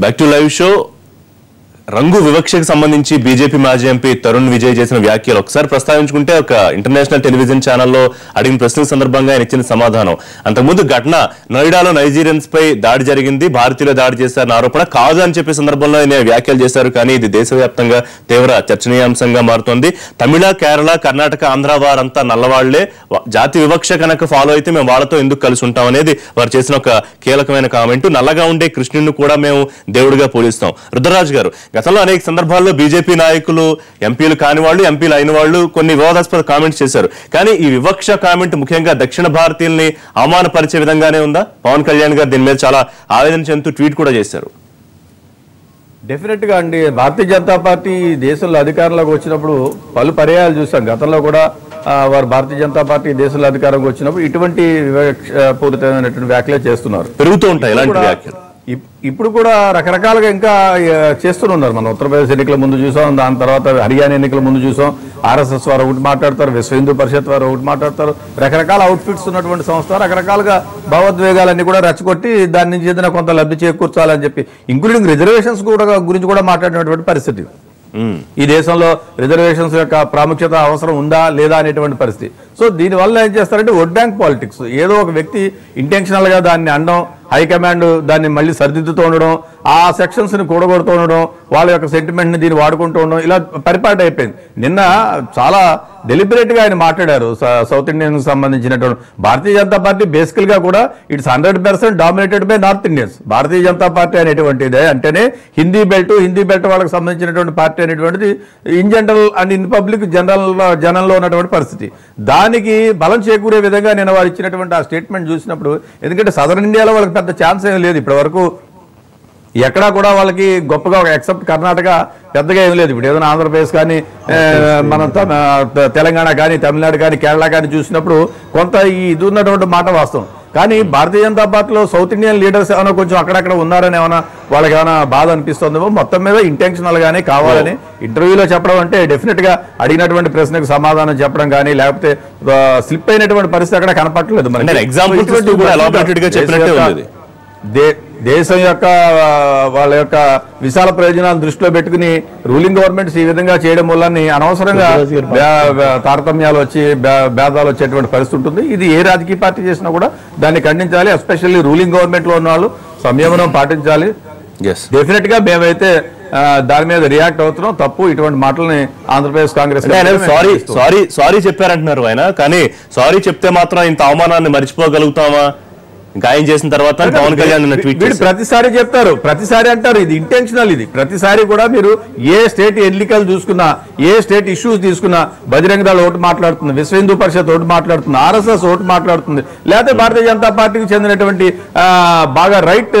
Back to live show. రంగు వివక్షకు సంబంధించి బీజేపీ మాజీ ఎంపీ తరుణ్ విజయ్ చేసిన వ్యాఖ్యలు ఒకసారి ప్రస్తావించుకుంటే, ఒక ఇంటర్నేషనల్ టెలివిజన్ ఛానల్లో అడిగిన ప్రశ్నల సందర్భంగా ఆయన ఇచ్చిన సమాధానం, అంతకుముందు ఘటన నోయిడాలో నైజీరియన్స్ పై దాడి జరిగింది, భారతీయులు దాడి చేశారన్న ఆరోపణ కాదు అని చెప్పే సందర్భంలో ఆయన వ్యాఖ్యలు చేశారు. కానీ ఇది దేశవ్యాప్తంగా తీవ్ర చర్చనీయాంశంగా మారుతోంది. తమిళ, కేరళ, కర్ణాటక, ఆంధ్ర వారంతా నల్లవాళ్లే, జాతి వివక్ష కనుక ఫాలో అయితే మేము వాళ్ళతో ఎందుకు కలిసి ఉంటాం అనేది వారు చేసిన ఒక కీలకమైన కామెంట్. నల్లగా ఉండే కృష్ణుడిని కూడా మేము దేవుడిగా పూజిస్తాం. రుద్రరాజు గారు, గతంలో అనేక సందర్భాల్లో బీజేపీ నాయకులు, ఎంపీలు కాని వాళ్ళు, ఎంపీలు అయిన వాళ్ళు కొన్ని వివాదాస్పద కామెంట్స్ చేశారు. కానీ ఈ వివక్ష కామెంట్ ముఖ్యంగా దక్షిణ భారతీయుల్ని అవమానపరిచే విధంగానే ఉందా? పవన్ కళ్యాణ్ గారు దీని మీద చాలా ఆవేదన చెందుతూ ట్వీట్ కూడా చేశారు. డెఫినెట్ గా అండి, భారతీయ జనతా పార్టీ దేశంలో అధికారంలోకి వచ్చినప్పుడు పలు పర్యాయాలు చూసాం. గతంలో కూడా వారు భారతీయ జనతా పార్టీ దేశంలో అధికారంలోకి వచ్చినప్పుడు ఇటువంటి వివక్షపూరితమైనటువంటి వ్యాఖ్యలు చేస్తున్నారు, పెరుగుతూ ఉంటాయి ఇలాంటి వ్యాఖ్యలు. ఇప్పుడు కూడా రకరకాలుగా ఇంకా చేస్తున్నారు. మనం ఉత్తరప్రదేశ్ ఎన్నికల ముందు చూసాం, దాని తర్వాత హర్యానా ఎన్నికల ముందు చూసాం. ఆర్ఎస్ఎస్ వారు ఒకటి మాట్లాడతారు, విశ్వ హిందూ పరిషత్ వారు ఒకటి మాట్లాడతారు. రకరకాల అవుట్ఫిట్స్ ఉన్నటువంటి సంస్థ రకరకాలుగా భావోద్వేగాలన్నీ కూడా రెచ్చగొట్టి దాని నుంచి ఏదైనా కొంత లబ్ధి చేకూర్చాలని చెప్పి, ఇంక్లూడింగ్ రిజర్వేషన్స్ గురించి కూడా మాట్లాడినటువంటి పరిస్థితి. ఈ దేశంలో రిజర్వేషన్స్ యొక్క ప్రాముఖ్యత అవసరం ఉందా లేదా అనేటువంటి పరిస్థితి. సో దీనివల్ల ఏం చేస్తారంటే ఓట్ బ్యాంక్ పాలిటిక్స్. ఏదో ఒక వ్యక్తి ఇంటెన్షనల్ గా దాన్ని అనడం, హైకమాండ్ దాన్ని మళ్ళీ సరిదిద్దుతూ ఉండడం, ఆ సెక్షన్స్ ని కూడగొడుతూ ఉండడం, వాళ్ళ యొక్క సెంటిమెంట్ ని దీన్ని వాడుకుంటూ ఉండడం, ఇలా పరిపాటి అయిపోయింది. నిన్న చాలా డెలిబరేట్ గా ఆయన మాట్లాడారు. సౌత్ ఇండియన్ సంబంధించినటువంటి భారతీయ జనతా పార్టీ బేసికల్ గా కూడా it's 100% dominated by north Indians. Bharatiya Janata party అనేటువంటిది అంటేనే హిందీ బెల్ట్ వాళ్ళకి సంబంధించినటువంటి పార్టీ అనేటువంటిది in general and in public జనంలో ఉన్నటువంటి పరిస్థితి. దానికి బలం చేకూరే విధంగా నేను వారు ఇచ్చినటువంటి ఆ స్టేట్మెంట్ చూసినప్పుడు, ఎందుకంటే సదరన్ ఇండియాలో వాళ్ళకి పెద్ద ఛాన్స్ ఏం లేదు ఇప్పటి వరకు, ఎక్కడా కూడా వాళ్ళకి గొప్పగా ఎక్సెప్ట్ కర్ణాటక పెద్దగా ఏం లేదు. ఇప్పుడు ఏదైనా ఆంధ్రప్రదేశ్ కానీ, మనం తెలంగాణ కానీ, తమిళనాడు కానీ, కేరళ కానీ చూసినప్పుడు కొంత ఇది ఉన్నటువంటి మాట వాస్తవం. కానీ భారతీయ జనతా పార్టీలో సౌత్ ఇండియన్ లీడర్స్ ఏమైనా కొంచెం అక్కడక్కడ ఉన్నారని ఏమైనా వాళ్ళకి ఏమైనా బాధ అనిపిస్తుందేమో. మొత్తం మీద ఇంటెన్షనల్ గానే కావాలని ఇంటర్వ్యూలో చెప్పడం అంటే డెఫినెట్ గా అడిగినటువంటి ప్రశ్నకు సమాధానం చెప్పడం కానీ, లేకపోతే స్లిప్ అయినటువంటి పరిస్థితి అక్కడ కనపడలేదు. దేశం యొక్క వాళ్ళ యొక్క విశాల ప్రయోజనాలను దృష్టిలో పెట్టుకుని రూలింగ్ గవర్నమెంట్స్ ఈ విధంగా చేయడం వల్ల అనవసరంగా తారతమ్యాలు వచ్చి భేదాలు వచ్చేటువంటి పరిస్థితి ఉంటుంది. ఇది ఏ రాజకీయ పార్టీ చేసినా కూడా దాన్ని ఖండించాలి. ఎస్పెషల్లీ రూలింగ్ గవర్నమెంట్ లో ఉన్న వాళ్ళు సంయమనం పాటించాలి. డెఫినెట్ గా మేమైతే దాని మీద రియాక్ట్ అవుతున్నాం. తప్పు ఇటువంటి మాటలని ఆంధ్రప్రదేశ్ కాంగ్రెస్ సారీ చెప్పారంటున్నారు ఆయన. కానీ సారీ చెప్తే మాత్రం ఇంత అవమానాన్ని మర్చిపోగలుగుతామా? గాయం చేసిన తర్వాత పవన్ కళ్యాణ్ ప్రతిసారి చెప్తారు, ప్రతిసారి అంటారు ఇది ఇంటెన్షనల్. ఇది ప్రతిసారి కూడా మీరు ఏ స్టేట్ ఎన్నికలు చూసుకున్నా, ఏ స్టేట్ ఇష్యూస్ తీసుకున్నా, బజరంగ దళ ఒకటి మాట్లాడుతుంది, విశ్వ హిందూ పరిషత్ ఒకటి మాట్లాడుతుంది, ఆర్ఎస్ఎస్ ఒకటి మాట్లాడుతుంది, లేకపోతే భారతీయ జనతా పార్టీకి చెందినటువంటి బాగా రైట్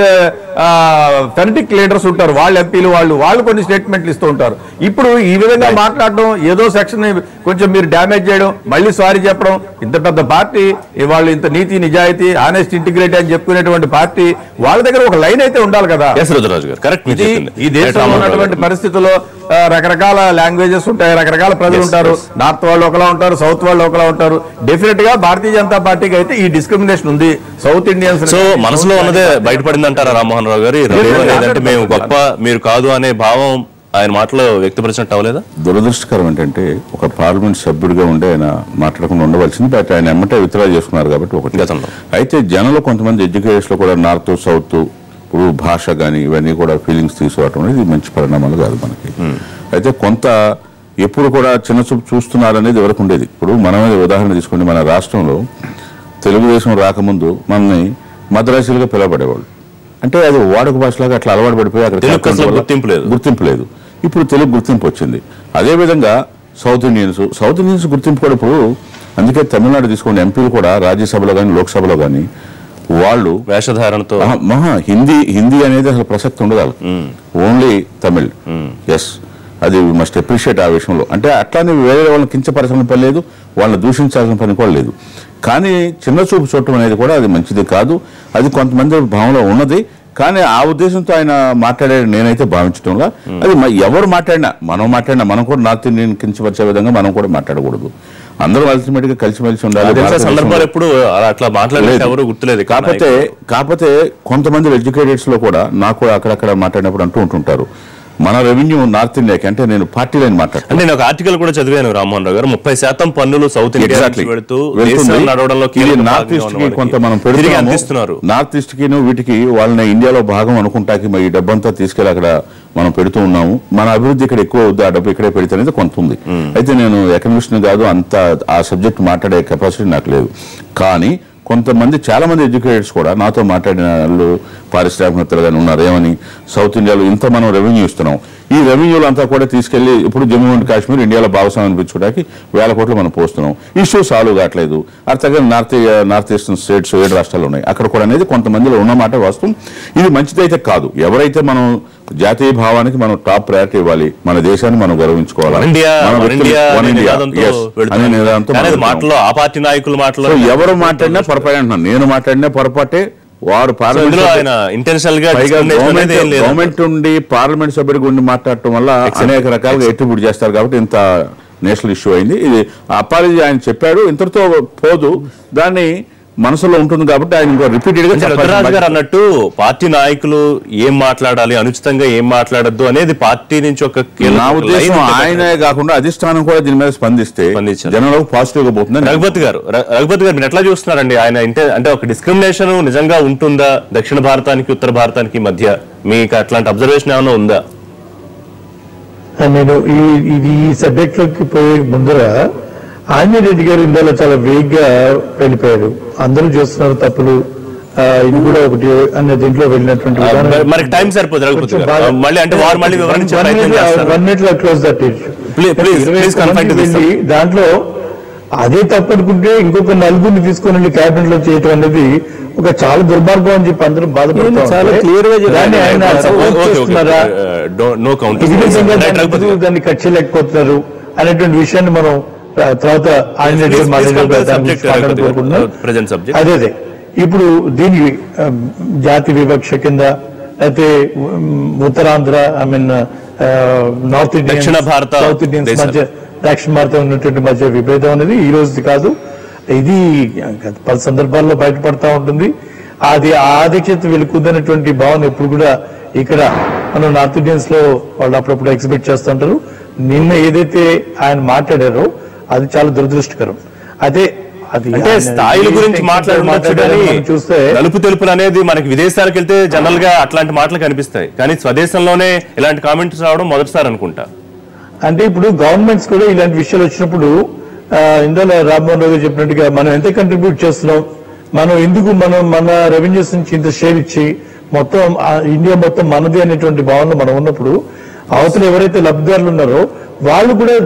ఫెనటిక్ లీడర్స్ ఉంటారు, వాళ్ళ ఎంపీలు వాళ్ళు కొన్ని స్టేట్మెంట్లు ఇస్తూ ఉంటారు. ఇప్పుడు ఈ విధంగా మాట్లాడడం, ఏదో సెక్షన్ కొంచెం మీరు డ్యామేజ్ చేయడం, మళ్ళీ సారీ చెప్పడం, ఇంత పెద్ద పార్టీ, వాళ్ళు ఇంత నీతి నిజాయితీ ఆనెస్ట్ ఇంటిగ్రేట్ అని చెప్పుకునేటువంటి పార్టీ, వాళ్ళ దగ్గర ఒక లైన్ అయితే ఉండాలి కదా. ఈ దేశంలో ఉన్నటువంటి పరిస్థితుల్లో రకరకాల లాంగ్వేజెస్ ఉంటాయి, రకరకాల ప్రజలు ఉంటారు. నార్త్ వాళ్ళు ఒకలా ఉంటారు, సౌత్ వాళ్ళు ఒకలా ఉంటారు. డెఫినెట్ గా భారతీయ జనతా పార్టీకి అయితే ఈ డిస్క్రిమినేషన్ ఉంది. సౌత్ ఇండియన్స్ సో మనసులో ఉన్నదే బయటపడింది అంటారా రామ్మోహన్ రావు గారు? లేదంటే మేము గొప్ప మీరు కాదు అనే భావం ఆయన మాటలో వ్యక్తపరిచినట్టు అవ్వలేదా? దురదృష్టకరం ఏంటంటే ఒక పార్లమెంట్ సభ్యుడిగా ఉండే ఆయన మాట్లాడకుండా ఉండవలసింది, బట్ ఆయన ఎమ్మటే విత్డ్రా చేసుకున్నారు కాబట్టి ఒకటి. అయితే జనంలో కొంతమంది ఎడ్యుకేషన్ లో కూడా నార్త్ సౌత్ ఇప్పుడు భాష కానీ ఇవన్నీ కూడా ఫీలింగ్స్ తీసుకోవటం అనేది మంచి పరిణామాలు కాదు మనకి. అయితే కొంత ఎప్పుడు కూడా చిన్న చూపు చూస్తున్నారు అనేది ఎవరికి ఉండేది. ఇప్పుడు మనం ఉదాహరణ తీసుకోండి, మన రాష్ట్రంలో తెలుగుదేశం రాకముందు మనల్ని మద్రాసీలుగా పిలవబడేవాళ్ళు. అంటే అది వాడుక భాషలాగా అట్లా అలవాటు పడిపోయి అక్కడ గుర్తింపు లేదు. ఇప్పుడు తెలుగు గుర్తింపు వచ్చింది. అదేవిధంగా సౌత్ ఇండియన్స్ గుర్తింపు కూడా ఇప్పుడు, అందుకే తమిళనాడు తీసుకోండి, ఎంపీలు కూడా రాజ్యసభలో కానీ లోక్సభలో కానీ వాళ్ళు వేషధారణతో హిందీ అనేది అసలు ప్రసక్తి ఉండదు, ఓన్లీ తమిళ్. ఎస్, అది మస్ట్ అప్రిషియేట్ ఆ విషయంలో. అంటే అట్లానే వేరే వాళ్ళని కించపరచాల్సిన పని లేదు, వాళ్ళని దూషించాల్సిన పని కూడా లేదు. కానీ చిన్న చూపు చూడటం అనేది కూడా అది మంచిది కాదు. అది కొంతమంది భావంలో ఉన్నది. కానీ ఆ ఉద్దేశంతో ఆయన మాట్లాడాడు నేనైతే భావించడంలో, అది ఎవరు మాట్లాడినా మనం కూడా నార్త్ ఇండియన్ కించపరిచే విధంగా మనం కూడా మాట్లాడకూడదు. అందరూ అల్టిమేట్ గా కలిసిమెలిసి ఉండాలి. సందర్భాలు ఎప్పుడు అట్లా మాట్లాడలేదు, ఎవరు గుర్తులేదు. కాకపోతే కొంతమంది ఎడ్యుకేటెడ్స్ లో కూడా నాకు అక్కడక్కడ మాట్లాడినప్పుడు అంటూ ఉంటుంటారు, మన రెవెన్యూ నార్త్ ఇండియాకి, అంటే నేను పార్టీ లైన్ మాట్లాడుతాను. నేను ఒక ఆర్టికల్ కూడా చదివాను రామ్మోహన్ రావు గారు, 30% పన్నులు సౌత్ ఇండియా నార్త్ ఈస్ట్ కి కొంత మనం పెడుతున్నాము. నార్త్ ఈస్ట్ కి వీటికి వాళ్ళని ఇండియాలో భాగం అనుకుంటాకి ఈ డబ్బంతా తీసుకెళ్లి అక్కడ మనం పెడుతూ ఉన్నాము. మన అభివృద్ధి ఇక్కడ ఎక్కువ వద్దు, ఆ డబ్బు ఇక్కడే పెడితే అనేది కొంత ఉంది. అయితే నేను ఎకనమిస్ట్ కాదు, అంత ఆ సబ్జెక్ట్ మాట్లాడే కెపాసిటీ నాకు లేదు. కానీ కొంతమంది చాలా మంది ఎడ్యుకేటెడ్స్ కూడా నాతో మాట్లాడిన వాళ్ళు పారిశ్రామికవేత్తలు కానీ ఉన్నారు. ఏమని, సౌత్ ఇండియాలో ఇంత మనం రెవెన్యూ ఇస్తున్నాం, ఈ రెవెన్యూలు అంతా కూడా తీసుకెళ్లి ఇప్పుడు జమ్మూ అండ్ కాశ్మీర్ ఇండియాలో భాగస్వామ్యం అనిపించుకోవడానికి 1000 కోట్లు మనం పోస్తున్నాం. ఇష్యూ సాల్వ్ కావట్లేదు. అట్లాగే నార్త్ ఈస్టర్న్ స్టేట్స్ 7 రాష్ట్రాలు ఉన్నాయి, అక్కడ కూడా అనేది కొంతమందిలో ఉన్నమాట వాస్తవం. ఇది మంచిదైతే కాదు. ఎవరైతే మనం జాతీయ భావానికి మనం టాప్ ప్రయారిటీ ఇవ్వాలి, మన దేశాన్ని మనం గౌరవించుకోవాలి. ఎవరు మాట్లాడినా పొరపాటు అంటున్నాను, నేను మాట్లాడినా పొరపాటే. వారు గవర్నమెంట్ ఉండి పార్లమెంట్ సభ్యుడిగా ఉండి మాట్లాడటం వల్ల అనేక రకాలుగా ఎట్టుబడి చేస్తారు కాబట్టి ఇంత నేషనల్ ఇష్యూ అయింది. ఇది అపాలజీ ఆయన చెప్పాడు, ఇంతటితో పోదు, దాన్ని మనసులో ఉంటుంది కాబట్టి ఆయన రిపీటెడ్ గా రుద్రరాజు గారు అన్నట్టు పార్టీ నాయకులు ఏం మాట్లాడాలి, అనుచితంగా ఏం మాట్లాడద్దు అనేది పార్టీ నుంచి ఒక నా ఉద్దేశం. ఆయనే కాకుండా అధిష్టానం కూడా దీని మీద స్పందిస్తే జనంలోకి పాజిటివ్ గా పోతుంది. రఘుపతి గారు మీరు ఎట్లా చూస్తున్నారండి? ఆయన అంటే ఒక డిస్క్రిమినేషన్ నిజంగా ఉంటుందా దక్షిణ భారతానికి ఉత్తర భారతానికి మధ్య? మీకు అట్లాంటి అబ్జర్వేషన్ ఏమైనా ఉందా? నేను ఈ సబ్జెక్ట్ లోకి పోయే ముందర ఆంజనేయ రెడ్డి గారు ఇందులో చాలా వేగ్గా వెళ్ళిపోయారు. అందరూ చేస్తున్నారు తప్పులు, ఇది కూడా ఒకటి అనే దీంట్లో వెళ్ళినటువంటి దాంట్లో అదే తప్పు అనుకుంటే ఇంకొక నలుగురిని తీసుకొని వెళ్ళి క్యాబినెట్ లో చేయటం అనేది ఒక చాలా దుర్మార్గం అని చెప్పి అందరూ బాధపడుతున్నారు. చాలా క్లియర్ గా దాన్ని కట్ చేయలేకపోతున్నారు అనేటువంటి విషయాన్ని మనం తర్వాత అదే ఇప్పుడు దీనికి జాతి వివక్ష కింద అయితే Uttarandhra north Indian south Indians మధ్య దక్షిణ భారతం ఉన్నటువంటి మధ్య విభేదం అనేది ఈ రోజు కాదు, ఇది పలు సందర్భాల్లో బయటపడతా ఉంటుంది. అది ఆధిక్యత వెలుకుద్దనేటువంటి భావన ఎప్పుడు కూడా ఇక్కడ మనం నార్త్ ఇండియన్స్ లో వాళ్ళు అప్పుడప్పుడు ఎగ్జిబిట్ చేస్తుంటారు. నిన్న ఏదైతే ఆయన మాట్లాడారో అది చాలా దురదృష్టకరం. అదే అంటే స్థాయిల గురించి చూస్తే నలుపు తెలుపులు అనేది మనకి విదేశాలకు వెళ్తే జనరల్ గా అట్లాంటి మాటలు కనిపిస్తాయి, కానీ స్వదేశంలోనే ఇలాంటి కామెంట్స్ రావడం మొదటిసారి అనుకుంటా. అంటే ఇప్పుడు గవర్నమెంట్స్ కూడా ఇలాంటి విషయాలు వచ్చినప్పుడు ఇందులో రామ్మోహన్ రావు చెప్పినట్టుగా మనం ఎంత కంట్రిబ్యూట్ చేస్తున్నాం, మనం ఎందుకు మన రెవెన్యూస్ నుంచి ఇంత షేర్ ఇచ్చి మొత్తం ఇండియా మొత్తం మనది అనేటువంటి భావనలో మనం ఉన్నప్పుడు అవతల ఎవరైతే లబ్ధిదారులు ఉన్నారో వాళ్ళు కూడా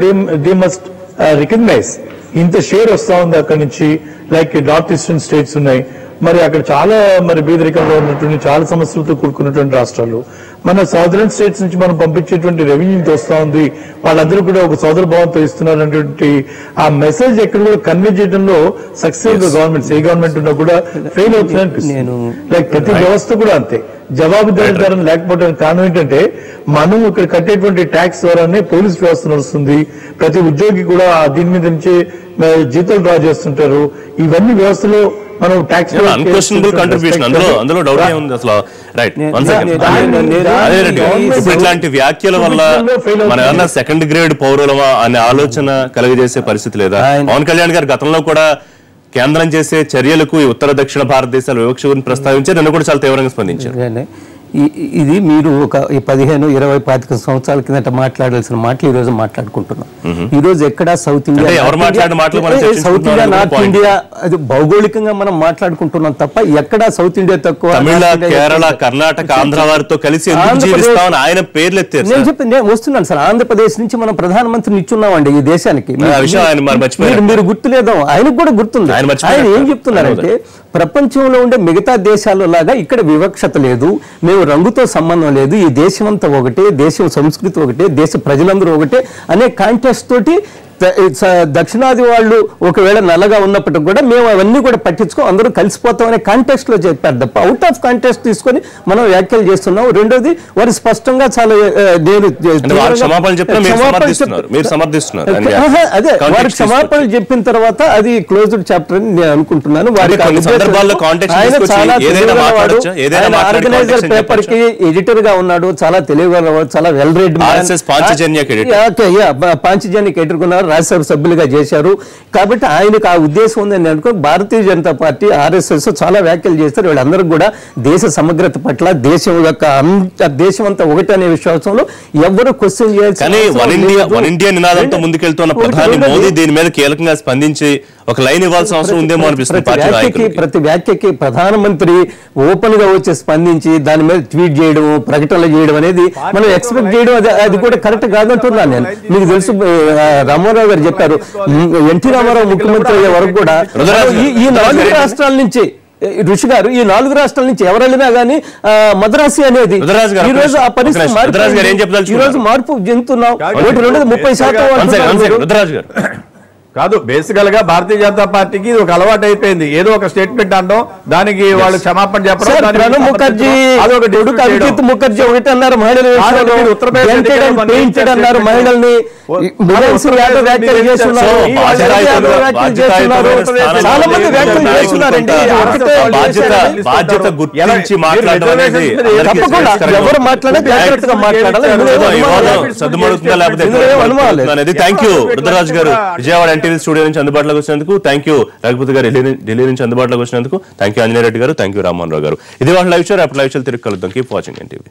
దే మస్ట్ రికగ్నైజ్ ఇంత షేర్ వస్తా ఉంది అక్కడి నుంచి. లైక్ నార్త్ ఈస్టర్న్ స్టేట్స్ ఉన్నాయి, మరి అక్కడ చాలా బీదరికంలో ఉన్నటువంటి చాలా సమస్యలతో కూడుకున్నటువంటి రాష్ట్రాలు. మన సౌదరన్ స్టేట్స్ నుంచి మనం పంపించేటువంటి రెవెన్యూ వస్తా ఉంది, వాళ్ళందరూ కూడా ఒక సోదర భావంతో ఇస్తున్నారు అనేటువంటి ఆ మెసేజ్ ఎక్కడ కూడా కన్వే చేయడంలో సక్సెస్ గవర్నమెంట్స్ ఏ గవర్నమెంట్ ఉన్నా కూడా ఫెయిల్ అవుతుంది అనిపిస్తుంది. లైక్ ప్రతి వ్యవస్థ కూడా అంతే, జవాబుదారీతనం లేకపోవడానికి కారణం ఏంటంటే మనం ఇక్కడ కట్టేటువంటి ట్యాక్స్ ద్వారానే పోలీస్ వ్యవస్థ నడుస్తుంది, ప్రతి ఉద్యోగి కూడా దీని మీద నుంచి జీతాలు డ్రా చేస్తుంటారు. ఇవన్నీ వ్యవస్థలో మనం ట్యాక్స్ ఇట్లాంటి వ్యాఖ్యల వల్ల మన ఏమన్నా సెకండ్ గ్రేడ్ పౌరులమా అనే ఆలోచన కలుగజేసే పరిస్థితి లేదా? పవన్ కళ్యాణ్ గారు గతంలో కూడా కేంద్రం చేసే చర్యలకు ఈ ఉత్తర దక్షిణ భారతదేశాల వివక్ష గురించి ప్రస్తావించారు, నన్ను కూడా చాలా తీవ్రంగా స్పందించారు. ఇది మీరు ఒక 15, 20, 25 సంవత్సరాల కిందట మాట్లాడాల్సిన మాటలు ఈ రోజు మాట్లాడుకుంటున్నాం. ఈ రోజు ఎక్కడ సౌత్ ఇండియా నార్త్ ఇండియా అది భౌగోళికంగా మనం మాట్లాడుకుంటున్నాం తప్ప ఎక్కడ సౌత్ ఇండియా తక్కువ. కేరళ, కర్ణాటక, ఆంధ్ర వారితో కలిసి ఆయన పేర్లు ఎత్తారు. నేను చెప్పింది నేను వస్తున్నాను సార్, ఆంధ్రప్రదేశ్ నుంచి మనం ప్రధానమంత్రిని ఇచ్చున్నామండి ఈ దేశానికి. మీరు గుర్తులేదో, ఆయనకు కూడా గుర్తుంది. ఆయన ఏం చెప్తున్నారంటే ప్రపంచంలో ఉండే మిగతా దేశాల లాగా ఇక్కడ వివక్షత లేదు, మేము రంగుతో సంబంధం లేదు, ఈ దేశం అంతా ఒకటే, దేశం సంస్కృతి ఒకటే, దేశ ప్రజలందరూ ఒకటే అనే కాంటెక్స్ట్ తోటి దక్షిణాది వాళ్ళు ఒకవేళ నల్లగా ఉన్నప్పటికి కూడా మేము అవన్నీ కూడా పట్టించుకో అందరూ కలిసిపోతాం అనే కాంటెక్స్ట్ లో చెప్పారు తప్ప అవుట్ ఆఫ్ కాంటెక్స్ట్ తీసుకొని మనం వ్యాఖ్యలు చేస్తున్నాం. రెండోది వారు స్పష్టంగా చాలా అదే వారికి క్షమాపణలు చెప్పిన తర్వాత అది క్లోజ్డ్ చాప్టర్ అని నేను అనుకుంటున్నాను. ఆర్గనైజర్ పేపర్ కి ఎడిటర్ గా ఉన్నాడు, చాలా తెలివిగా, చాలా వెల్ రెడ్ పాంచజన్యకి ఎదుర్కొన్నారు, రాజ్యసభ సభ్యులుగా చేశారు. కాబట్టి ఆయనకు ఆ ఉద్దేశం ఉందని అనుకో. భారతీయ జనతా పార్టీ RSS చాలా వ్యాఖ్యలు చేస్తారు. వీళ్ళందరూ కూడా దేశ సమగ్రత పట్ల దేశం అంతా ఒకటి అనే విశ్వాసంలో ఎవరు క్వశ్చన్ చేయాల్సి నినాదంతో ముందుకెళ్తున్న ప్రధాని మోదీ దీని మీద కీలకంగా స్పందించి ఒక లైన్ ఇవ్వాల్సిన అవసరం ఉందేమో అనిపిస్తుంది. ప్రతి వ్యాఖ్యకి ప్రధానమంత్రి ఓపెన్ గా వచ్చి స్పందించి దాని మీద ట్వీట్ చేయడం, ప్రకటనలు చేయడం అనేది మనం ఎక్స్పెక్ట్ చేయడం అది కూడా కరెక్ట్ కాదంటున్నాను నేను. మీకు తెలుసు రామారావు గారు చెప్పారు, ఎన్టీ రామారావు ముఖ్యమంత్రి అయ్యే వరకు కూడా ఈ 4 రాష్ట్రాల నుంచి ఋషి గారు ఈ 4 రాష్ట్రాల నుంచి ఎవరు వెళ్ళినా గానీ మద్రాసి అనేది ఈ రోజు ఆ పరిస్థితి ఈ రోజు మార్పు చెందుతున్నాం. 30% కాదు. బేసికల్ గా భారతీయ జనతా పార్టీకి ఒక అలవాటు అయిపోయింది, ఏదో ఒక స్టేట్మెంట్ అనడం, దానికి వాళ్ళు క్షమాపణ చెప్పడం. ప్రణబ్ ముఖర్జీ అభిజిత్ ముఖర్జీ ఒకటి అన్నారు, మహిళలు అన్నారు, మహిళల్ని వ్యాఖ్యలు చేస్తున్నారు, చాలా మంది వ్యాఖ్యలు చేస్తున్నారండి. బాధ్యత గుర్తించి తప్పకుండా ఎవరు మాట్లాడే జాగ్రత్తగా మాట్లాడాలి. థ్యాంక్ యూ రుద్రరాజు గారు, విజయవాడ NTV స్టూడియో నుంచి అందుబాటులోకి వచ్చినందుకు థ్యాంక్ యూ. రఘుపతి గారు ఢిల్లీ నుంచి అందుబాటులోకి వచ్చినందుకు థ్యాంక్ యూ. ఆంజనేయ రెడ్డి గారు, థ్యాంక్ యూ. రామ్మోహన్ రావు గారు. ఇది వాళ్ళ లైవ్ షో. రేపటి లైవ్ షో తిరిగి కలుద్దాం. Keep watching NTV.